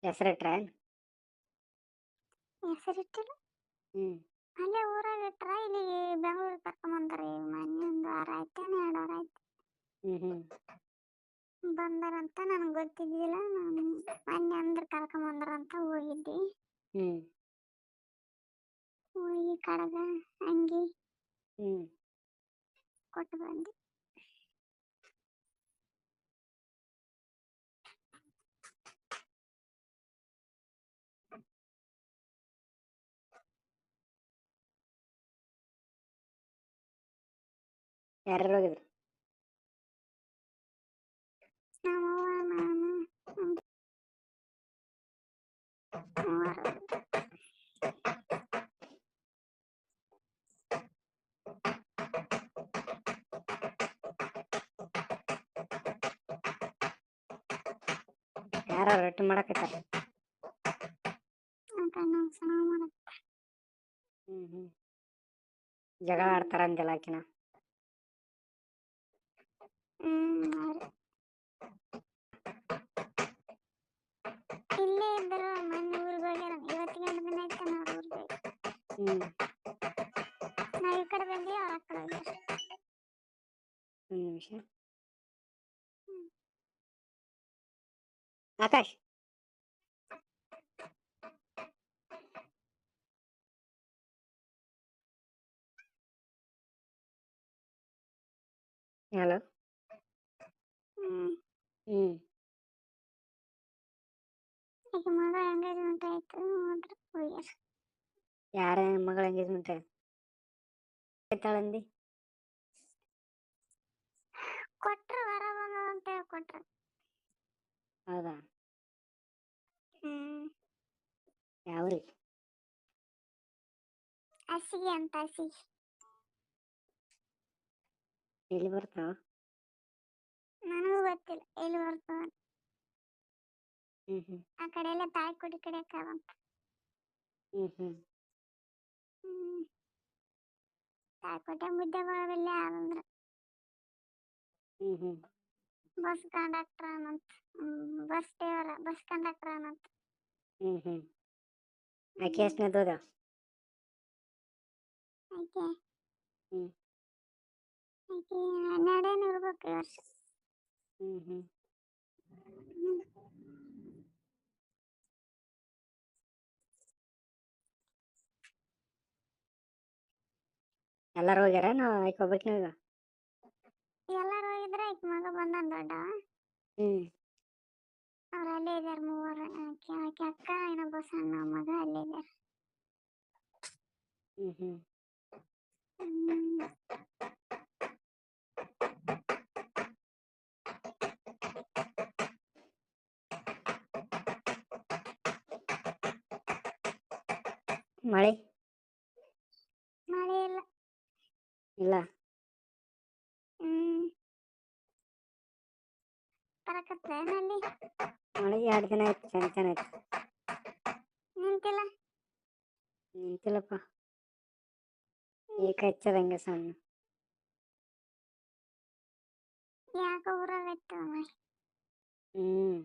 ಹೆಸರಿಟ್ರ? ಹೆಸರಿಟ್ಟಿಲ್ಲ. ಹ್ಮ್. ಅಲ್ಲೇ ಊರಾಗ ಇಟ್ರ ಇಲ್ಲಿಗೆ ಬೆಂಗ್ಳೂರಿಗೆ ಕರ್ಕೊಂಬಂದಾರ ಈಗ ಮೊನ್ನೆ 1 ವಾರ ಆಯ್ತೇನೋ 2 ವಾರ ಆಯ್ತು. ಹ್ಮ್. ಬಂದಾರಂತ ನನಗೆ ಗೊತ್ತಿದ್ದಿಲ್ಲ. ನಾನು ಮೊನ್ನೆ ಅಂದ್ರೆ ಕರ್ಕೊಂಬಂದಾರಂತ ಹೋಗಿದ್ವಿ. ಹ್ಮ್. ಹೋಗಿ ಕಡಗ ಅಂಗಿ ಹ್ಮ್. ಕೊಟ್ಟು ಬಂದೆ. ಯಾರ್ಯಾರು ಹೋಗಿದ್ರು? ನಮ್ಮವ್ವ ನಾನು ಮೂವರು. ಯಾರ ರೊಟ್ಟಿ ಮಾಡಕತ್ತಾರ? ನಮ್ಮ ಸಣ್ಣ ಮಾಡಕ್. ಹ್ಮ್. ಜಗಳ ಆಡ್ತಾರ ಅಂದೆಲ್ಲ ಆಕಿನ. ಅವ್ರು ಇಲ್ಲೇ ಇದ್ರು. ಮೊನ್ನೆ ಊರಿಗೆ ಹೋಗ್ಯಾರ. ಇವತ್ತಿಗೆ 2 ದಿನ ಆಯ್ತಾನ ಅವ್ರ ಊರಿಗೆ ಹೋಗಿ. ಹ್ಮ್. ನಾವ್ ಈ ಕಡೆ ಬಂದ್ವಿ, ಅವ್ರ ಆ ಕಡೆ ಹೋಗ್ಯಾರ. ಒಂದು ನಿಮಿಷ. ಆಕಾಶ್, ಹಲೋ. ಹ್ಮ್. ಹ್ಮ್. ಈಗ ಮಗ ಎಂಗೇಜ್ಮೆಂಟ್ ಆಯ್ತು, ಹೋದ್ರು ಹೋಗ್ಯಾರ. ಯಾರ ಮಗಳ ಎಂಗೇಜ್ಮೆಂಟ್ ಆಯ್ತಾಳಂದಿ? ಕೊಟ್ರು, ವರ ಬಂದದ ಅಂತ ಹೇಳಿ ಕೊಟ್ರು. ಹೌದಾ? ಹ್ಮ್. ಯಾವ್ರಿ? ಹಸಿಗೆ ಅಂತ, ಹಸಿಗೆ. ಎಲ್ಲಿ ಬರ್ತಾವ? ನನಗೂ ಗೊತ್ತಿಲ್ಲ ಎಲ್ಲಿ ಬರ್ತದ. ಹ್ಮ್. ಆ ಕಡೆ ಎಲ್ಲ ತಾಳಿಕೋಟಿ ಕಡೆ ಅಕ್ಕವಂತ. ಹ್ಮ್. ತಾಳಿಕೋಟೆ ಮುದ್ದೆಗಳದಲ್ಲೇ ಆದಂದ್ರ ಹ್ಮ್. ಬಸ್ ಕಂಡಕ್ಟರ್ ಅನ್ನಂತ. ಬಸ್ ಡ್ರೈವರ್, ಬಸ್ ಕಂಡಕ್ಟರ್ ಅನ್ನಂತ. ಹ್ಮ್. ಆಕೆ ಎಷ್ಟನೇದದ? ಆಕೆ ಹ್ಮ್. ಆಕೆ 12 ಇರ್ಬೇಕು ಈ ವರ್ಷ. ಹ್ಮ್. ಎಲ್ಲಾರು ಹೋಗ್ಯಾರ? ಆಕೆ ಒಬ್ಬಾಕಿನ ಹೋಗ್ಯಾಳ? ಎಲ್ಲಾರು ಹೋಗಿದ್ರೆ ಆಕೆ ಮಗ ಬಂದಾನ ದೊಡ್ಡವ. ಹ್ಮ್. ಅವ್ರು ಅಲ್ಲೇ ಇದಾರೆ ಮೂವರು. ಆಕೆ ಅಕ್ಕ ಇನ್ನೊಬ್ಬ ಸಣ್ಣ ಮಗ ಅಲ್ಲೇ ಇದಾರೆ. ಹ್ಮ್. ಮಳೆ? ಮಳೆ ಇಲ್ಲ. ಇಲ್ಲ. ಬರಕತ್ತೇನಲ್ಲಿ? ಮಳೆ 2 ದಿನ ಆಯ್ತು, ಚಂಚನ ಆಯ್ತು. ನಿಂತಿಲ್ಲ? ನಿಂತಿಲ್ಲಪ್ಪ, ಈಗ ಹಚ್ಚದಂಗೆ ಸಣ್ಣ. ಯಾಕೆ ಊರಾಗ ಐತದ ಮಳೆ? ಹ್ಮ್.